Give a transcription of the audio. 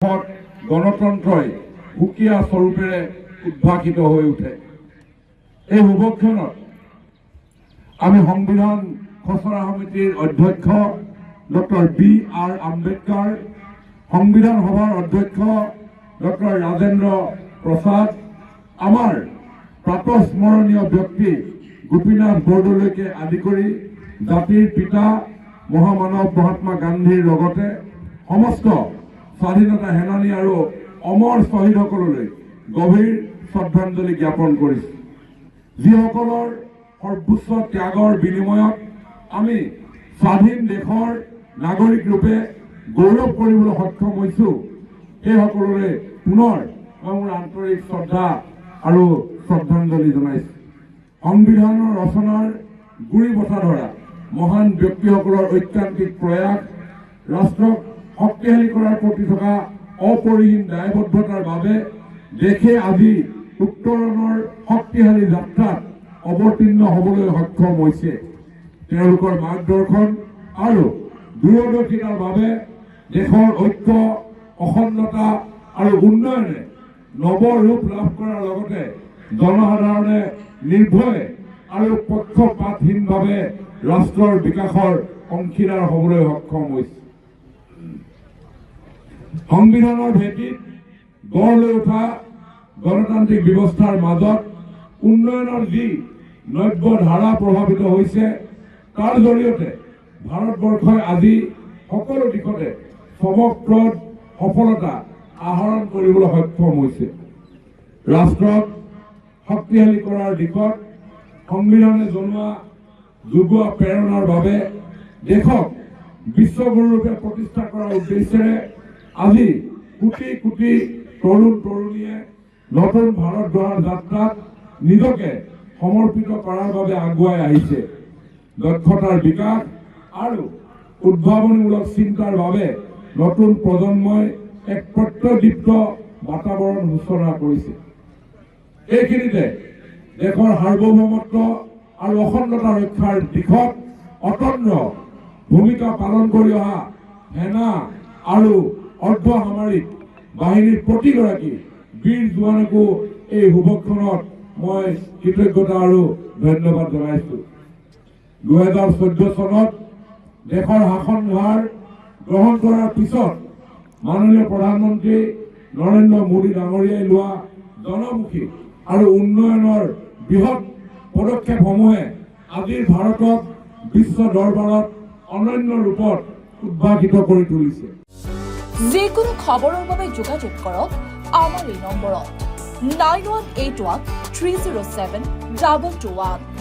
দেশত গণতন্ত্ৰই সুকীয়া স্বৰূপেৰে উদ্ভাসিত হৈ উঠে। এই শুভক্ষণত আমি সংবিধান খচৰা সমিতিৰ অধ্যক্ষ ডক্টৰ B.R. আম্বেদকাৰ, সংবিধান সভাৰ অধ্যক্ষ ডক্টৰ ৰাজেন্দ্ৰ প্ৰসাদ, আমাৰ প্ৰাতঃস্মৰণীয় ব্যক্তি গোপীনাথ বৰদলৈকে আদি কৰি জাতিৰ পিতা মহামানৱ মহাত্মা গান্ধীৰ লগতে সমস্ত স্বাধীনতা সেনানী আৰু অমৰ শ্বহীদসকললৈ গভীৰ শ্ৰদ্ধাঞ্জলি জ্ঞাপন কৰিছোঁ। যিসকলৰ সৰ্বোচ্চ ত্যাগৰ বিনিময়ত আমি স্বাধীন দেশৰ নাগৰিক ৰূপে গৌৰৱ কৰিবলৈ সক্ষম হৈছোঁ, সেইসকললৈ পুনৰ মই মোৰ আন্তৰিক শ্ৰদ্ধা আৰু শ্ৰদ্ধাঞ্জলি জনাইছোঁ। সংবিধানৰ ৰচনাৰ গুৰি বঠা ধৰা মহান ব্যক্তিসকলৰ ঐকান্তিক প্ৰয়াস, ৰাষ্ট্ৰক শক্তিশালী কৰাৰ প্ৰতি থকা অপৰিসীম দায়বদ্ধতাৰ বাবে দেশে আজি উত্তৰণৰ শক্তিশালী যাত্ৰাত অৱতীৰ্ণ হ'বলৈ সক্ষম হৈছে। তেওঁলোকৰ মাৰ্গদৰ্শন আৰু দূৰদৰ্শিতাৰ বাবে দেশৰ ঐক্য, অখণ্ডতা আৰু উন্নয়নে নৱৰূপ লাভ কৰাৰ লগতে জনসাধাৰণে নিৰ্ভয়ে আৰু পক্ষপাতহীনভাৱে ৰাষ্ট্ৰৰ বিকাশৰ অংশীদাৰ হ'বলৈ সক্ষম হৈছে। সংবিধানৰ ভেটিত গঢ় লৈ উঠা গণতান্ত্ৰিক ব্যৱস্থাৰ মাজত উন্নয়নৰ যি নব্য ধাৰা প্ৰভাৱিত হৈছে, তাৰ জৰিয়তে ভাৰতবৰ্ষই আজি সকলো দিশতে চমকপ্ৰদ সফলতা আহৰণ কৰিবলৈ সক্ষম হৈছে। ৰাষ্ট্ৰক শক্তিশালী কৰাৰ দিশত সংবিধানে যোগোৱা প্ৰেৰণাৰ বাবে দেশক বিশ্বগুৰুৰূপে প্ৰতিষ্ঠা কৰাৰ উদ্দেশ্যেৰে আজি কোটি কোটি তৰুণ তৰুণীয়ে নতুন ভাৰত গঢ়াৰ যাত্ৰাত নিজকে সমৰ্পিত কৰাৰ বাবে আগুৱাই আহিছে। দক্ষতাৰ বিকাশ আৰু উদ্ভাৱনীমূলক চিন্তাৰ বাবে নতুন প্ৰজন্মই এক প্ৰত্যদীপ্ত বাতাবৰণ সূচনা কৰিছে। এইখিনিতে দেশৰ সাৰ্বভৌমত্ব আৰু অখণ্ডতা ৰক্ষাৰ দিশত অতন্দ্ৰ ভূমিকা পালন কৰি অহা সেনা আৰু অৰ্ধ সামৰিক বাহিনীৰ প্ৰতিগৰাকী বীৰ জোৱানকো এই শুভক্ষণত মই কৃতজ্ঞতা আৰু ধন্যবাদ জনাইছোঁ। 2014 চনত দেশৰ শাসনভাৰ গ্ৰহণ কৰাৰ পিছত মাননীয় প্ৰধানমন্ত্ৰী নৰেন্দ্ৰ মোদী ডাঙৰীয়াই লোৱা জনমুখী আৰু উন্নয়নৰ বৃহৎ পদক্ষেপসমূহে আজিৰ ভাৰতক বিশ্ব দৰবাৰত অনন্য ৰূপত উদ্ভাসিত কৰি তুলিছে। যিকোনো খবৰৰ বাবে যোগাযোগ কৰক আমাৰ এই নম্বৰত 9181 307 221।